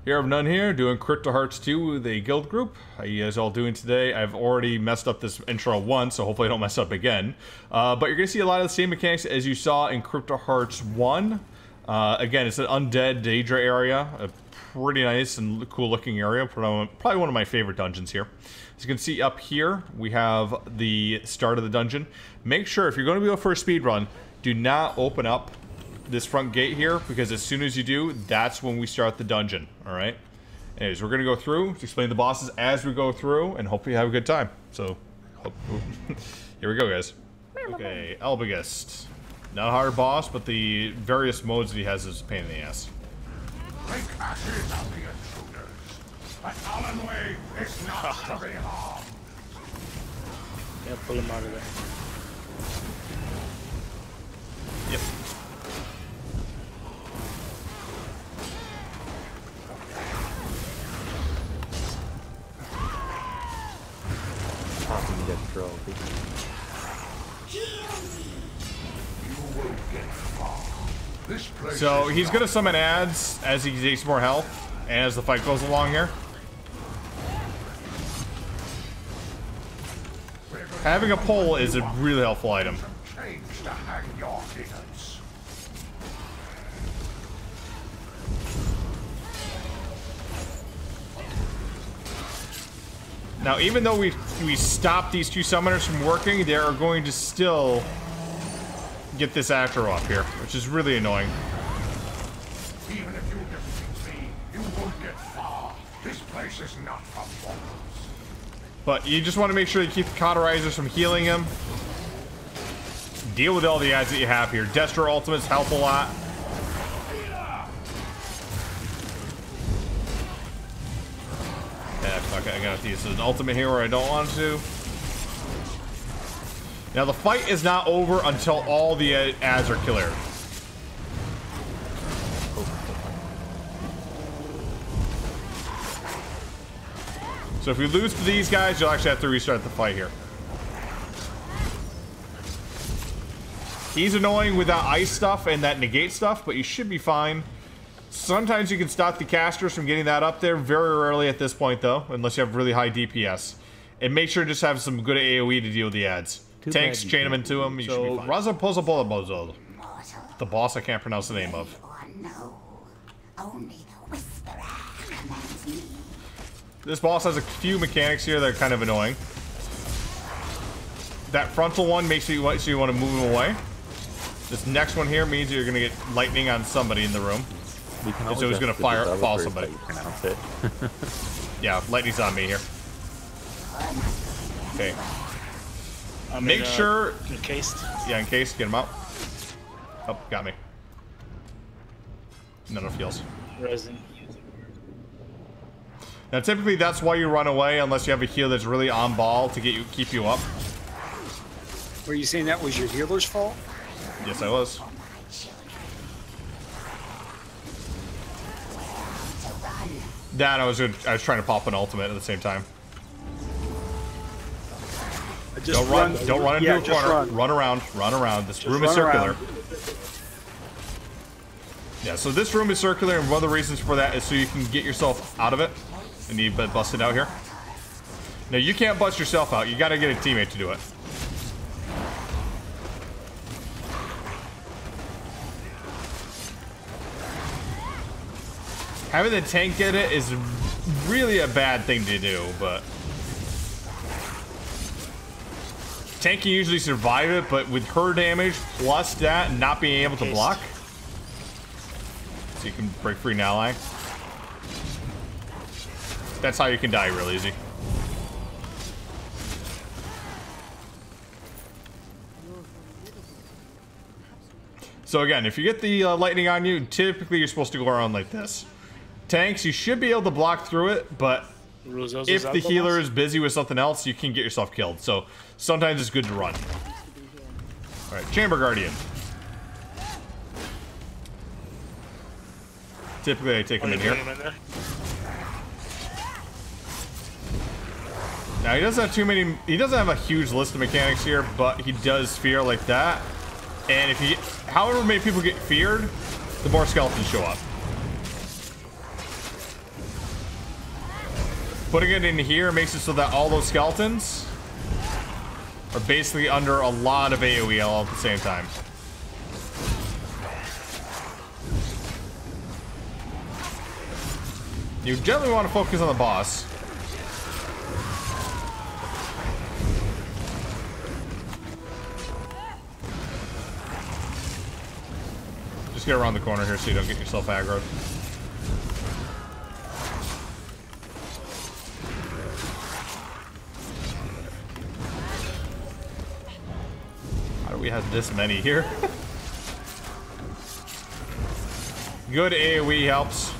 Here of None here, doing Crypt Hearts 2 with a guild group. How you guys all doing today? I've already messed up this intro once, so hopefully I don't mess up again. But you're going to see a lot of the same mechanics as you saw in Crypt Hearts 1. Again, it's an undead Daedra area. A pretty nice and cool looking area. Probably one of my favorite dungeons here. As you can see up here, we have the start of the dungeon. Make sure, if you're going to go for a speed run, do not open up this front gate here, because as soon as you do, that's when we start the dungeon. Alright? Anyways, we're going to go through, explain the bosses as we go through, and hopefully have a good time. So, here we go, guys. Okay, Elba. Not a hard boss, but the various modes that he has is a pain in the ass. Make ashes of the intruders. A fallen way is not to be harmed. Yeah, pull him out of there. Yep. Popping dead trophy. So he's gonna summon ads as he takes more health and as the fight goes along here. Having a pole is a really helpful item. Now, even though we stop these two summoners from working, they are going to still get this aggro up here, which is really annoying. Even if you defeat me, you won't get far. This place is not for mortals. But you just want to make sure you keep the cauterizers from healing him. Deal with all the ads that you have here. Destro ultimates help a lot. Okay, I gotta use an ultimate here where I don't want to. Now the fight is not over until all the ads are cleared. So if we lose to these guys, you'll actually have to restart the fight here. He's annoying with that ice stuff and that negate stuff, but you should be fine. Sometimes you can stop the casters from getting that up there. Very rarely at this point, though, unless you have really high DPS. And make sure to just have some good AoE to deal with the ads. Tanks, chain them into them. You should be fine. Mozilla. The boss I can't pronounce the name of. This boss has a few mechanics here that are kind of annoying. That frontal one makes you want to move him away. This next one here means you're going to get lightning on somebody in the room. So he's going to fall somebody. Yeah, lightning's on me here. Okay. Make sure... Encased. Yeah, encased. Get him out. Oh, got me. None of heals. Resin. Now, typically, that's why you run away, unless you have a heal that's really on ball to keep you up. Were you saying that was your healer's fault? Yes, I was. That I was trying to pop an ultimate at the same time. Don't run into a corner. Run around. This room is circular. Yeah, so this room is circular, and one of the reasons for that is so you can get yourself out of it. And you've been busted out here. Now, you can't bust yourself out. You gotta get a teammate to do it. Having the tank get it is really a bad thing to do, but... Tank can usually survive it, but with her damage, plus that, not being able to block... So you can break free an ally. That's how you can die real easy. So again, if you get the lightning on you, typically you're supposed to go around like this. Tanks, you should be able to block through it, but if the healer is busy with something else, you can get yourself killed. So sometimes it's good to run. Alright, Chamber Guardian. Typically I take him in here. Now he doesn't have he doesn't have a huge list of mechanics here, but he does fear like that. And if however many people get feared, the more skeletons show up. Putting it in here makes it so that all those skeletons are basically under a lot of AoE all at the same time. You generally want to focus on the boss. Just get around the corner here so you don't get yourself aggroed. How do we have this many here? Good AoE helps.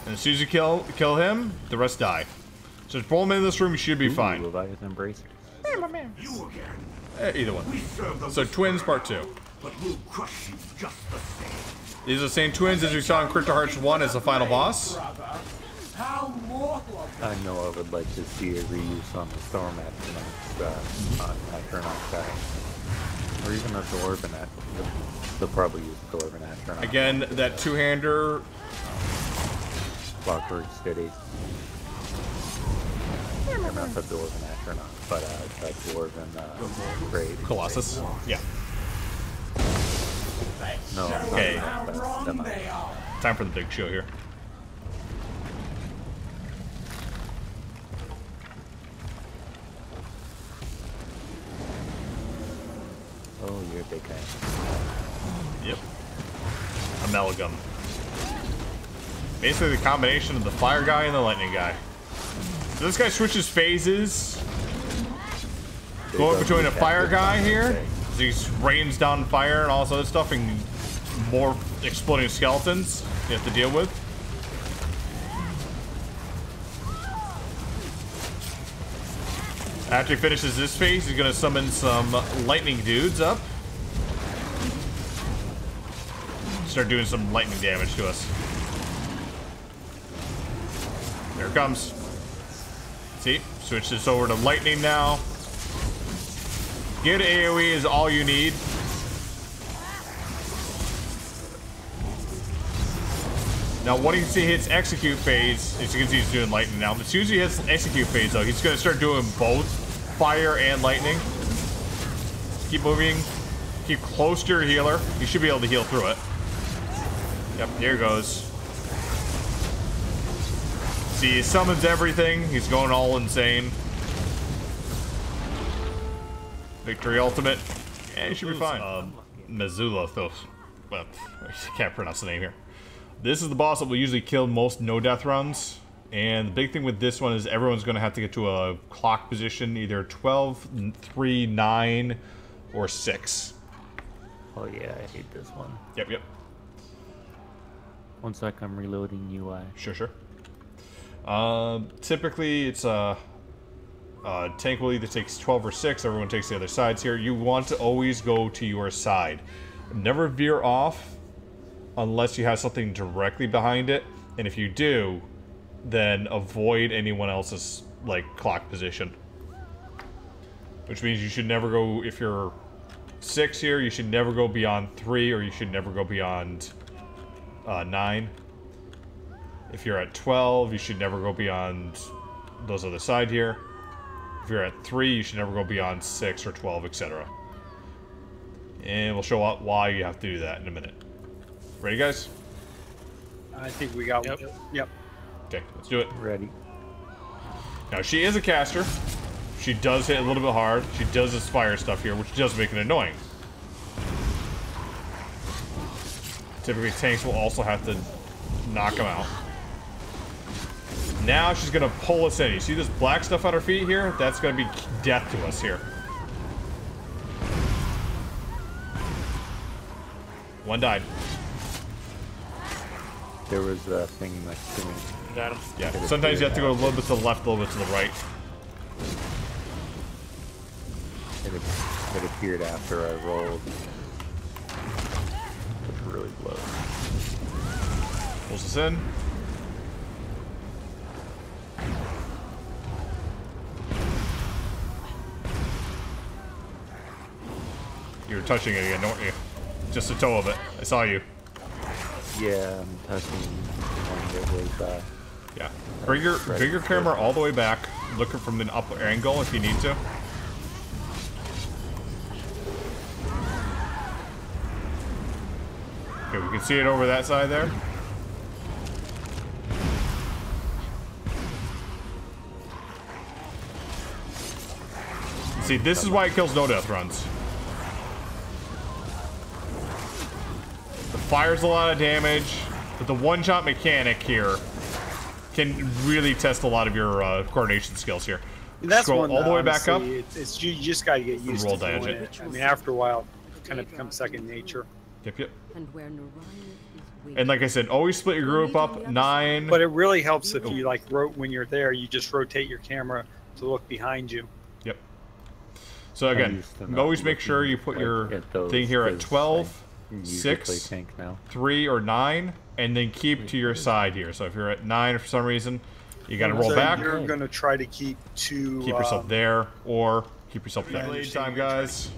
And as soon as you kill him, the rest die. So just pull him in this room, you should be fine. Leviathan Embracer. You again. Either one. We serve the So twins part 2. but we'll crush you just the same. These are the same twins as we saw in Crypt Hearts 1 as the final boss. How mortal. I know I would like to see a reuse on the Storm Astronaut guy. Or even a Dwarven Astronaut. They'll probably use Dwarven Astronaut. Again, that two-hander. Clockwork City. Or not the Dwarven Astronaut, but the Dwarven Raid. Colossus. Yeah. No, Okay. that's them. Time for the big show here. Oh, you're a big guy. Yep. Amalgam. Basically the combination of the fire guy and the lightning guy. So this guy switches phases. Going between a fire guy here. He rains down fire and all this other stuff and more exploding skeletons you have to deal with. After he finishes this phase, he's gonna summon some lightning dudes up. Start doing some lightning damage to us. There it comes. See? Switch this over to lightning now. Good AoE is all you need. Now, once he hits execute phase, as you can see, he's doing lightning now. As soon as he hits execute phase, though, he's going to start doing both fire and lightning. Keep moving. Keep close to your healer. You should be able to heal through it. Yep, here he goes. See, he summons everything. He's going all insane. Victory ultimate. And he should be fine. Mozilla, though. Well, I can't pronounce the name here. This is the boss that will usually kill most no-death runs. And the big thing with this one is everyone's going to have to get to a clock position, either 12, 3, 9, or 6. Oh yeah, I hate this one. Yep, yep. One sec, I'm reloading UI. Sure, sure. Typically, it's tank will either take 12 or 6. Everyone takes the other sides here. You want to always go to your side. Never veer off unless you have something directly behind it. And if you do, then avoid anyone else's, like, clock position. Which means you should never go, if you're 6 here, you should never go beyond 3, or you should never go beyond 9. If you're at 12, you should never go beyond those other side here. If you're at 3, you should never go beyond 6 or 12, etc. And we'll show up why you have to do that in a minute. Ready, guys? I think we got Yep. one. Yep. Okay, let's do it. Ready. Now, she is a caster. She does hit a little bit hard. She does this fire stuff here, which does make it annoying. Typically, tanks will also have to knock them out. Now she's gonna pull us in. You see this black stuff on her feet here? That's gonna be death to us here. One died. There was a thing next to me. Got him. Yeah, sometimes you have to go a little bit to the left, a little bit to the right. It appeared after I rolled. It's really close. Pulls us in. touching it again, don't you? Just the toe of it. I saw you. Yeah, I'm touching one that was, Yeah. Bring your camera all the way back. Look it from an up angle if you need to. Okay, we can see it over that side there. See, this is why it kills no death runs. The fire's a lot of damage, but the one-shot mechanic here can really test a lot of your coordination skills here. That's Scroll one, all the way back up. It's you just got to get used Roll to doing dodge it. it. I mean, after a while, it kind of becomes second nature. Yep. And where Narayan is waiting. And like I said, always split your group up 9. But it really helps if you like when you're there, you just rotate your camera to look behind you. Yep. So again, always make sure you put your thing here at 12, 6, 3, or 9, and then keep to your side here. So if you're at 9 for some reason, you got to roll back. You're going to try to keep yourself there, or keep yourself there. Blade time, guys.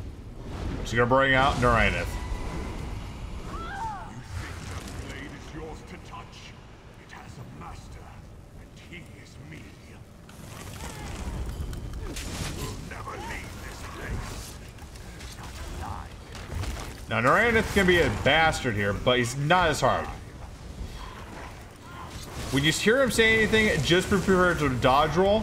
So you're gonna bring out Narayaneth. Now, Narayaneth can be a bastard here, but he's not as hard. When you hear him say anything, just prepare to dodge roll.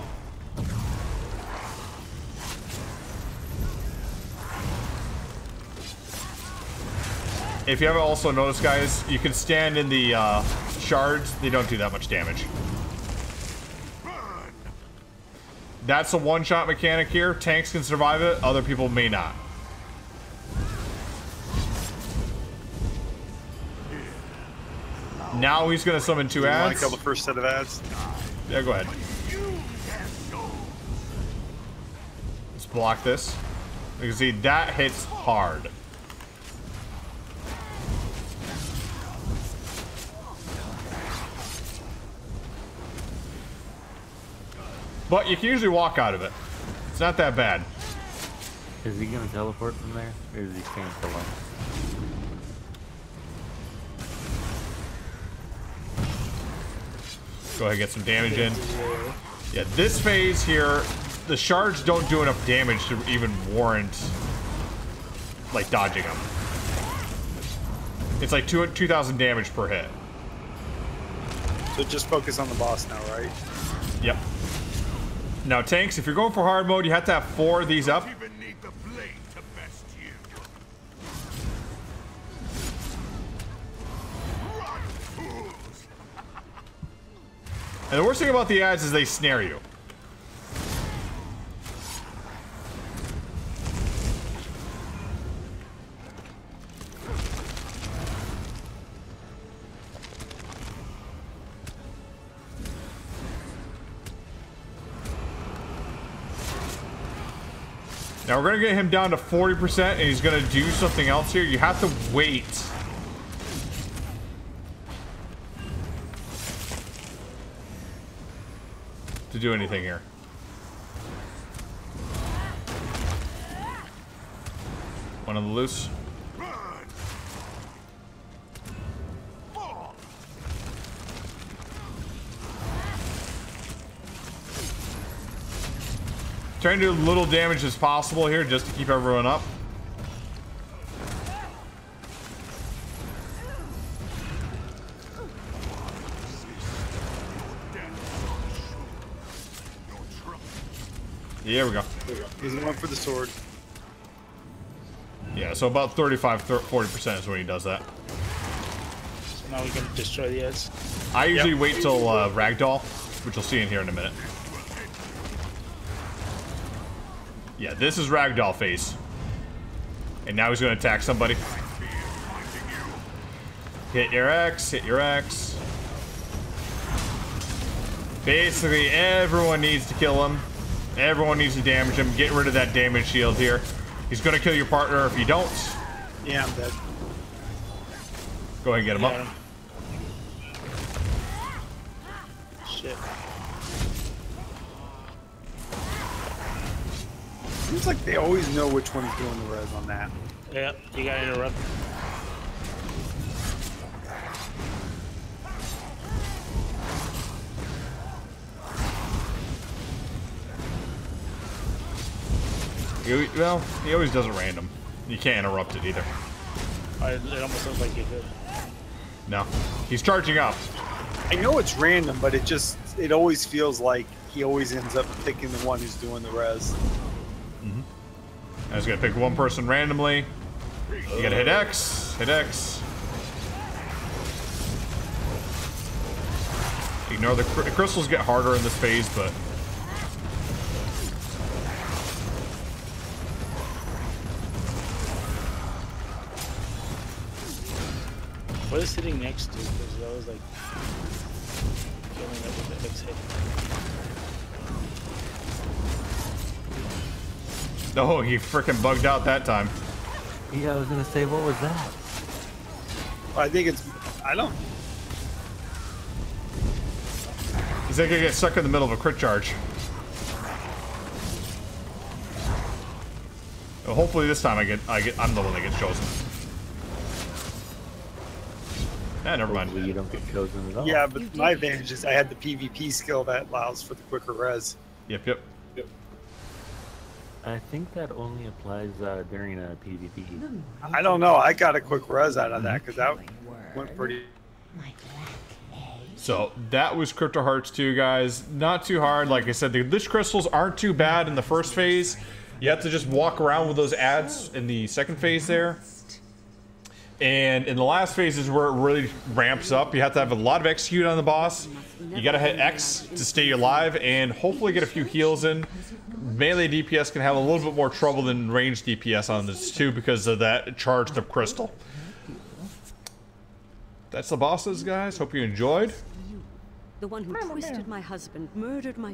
If you haven't also noticed, guys, you can stand in the shards. They don't do that much damage. That's a one-shot mechanic here. Tanks can survive it. Other people may not. Now he's going to summon 2 ads. You want to kill the first set of ads? Yeah, go ahead. Let's block this. You can see that hits hard. But you can usually walk out of it. It's not that bad. Is he gonna teleport from there? Or is he staying for long? Go ahead and get some damage in. Yeah, this phase here, the shards don't do enough damage to even warrant, like, dodging them. It's like 2,000 damage per hit. So just focus on the boss now, right? Yep. Now, tanks, if you're going for hard mode, you have to have 4 of these up. And the worst thing about the ads is they snare you. Now we're going to get him down to 40% and he's going to do something else here. You have to wait. To do anything here. One on the loose. Trying to do as little damage as possible here just to keep everyone up. Here we go. He's the one for the sword. Yeah, so about 35-40% is when he does that. So now we can destroy the ads. I usually wait till Ragdoll, which you'll see in here in a minute. Yeah, this is Ragdoll phase. And now he's going to attack somebody. Hit your X, hit your X. Basically, everyone needs to kill him. Everyone needs to damage him. Get rid of that damage shield here. He's going to kill your partner if you don't. Yeah, I'm dead. Go ahead and get him up. Shit. Seems like they always know which one's doing the res on that. Yeah, you gotta interrupt. Well, he always does it random. You can't interrupt it either. It almost looks like you could. No. He's charging up. I know it's random, but it always feels like he always ends up picking the one who's doing the res. I was gonna pick one person randomly. You gotta hit X. Hit X. Ignore the crystals get harder in this phase, but What is sitting next to? Because that was like killing it with the X hit. oh, he freaking bugged out that time. Yeah, I was gonna say, what was that? I think it's. I don't. He's like gonna get stuck in the middle of a crit charge. Well, hopefully this time I'm the one that gets chosen. Ah, never mind. Hopefully you don't get chosen at all. Yeah, but my advantage is I had the PvP skill that allows for the quicker res. Yep. I think that only applies during a PvP. I don't know. I got a quick res out of that because that went pretty. So that was Crypt Hearts 2, guys. Not too hard. Like I said, the Lich Crystals aren't too bad in the first phase. You have to just walk around with those ads in the second phase there. And in the last phase is where it really ramps up. You have to have a lot of execute on the boss. You gotta hit X to stay alive and hopefully get a few heals in. Melee DPS can have a little bit more trouble than ranged DPS on this too because of that charged up crystal. That's the bosses, guys. Hope you enjoyed. The one who twisted my husband, murdered my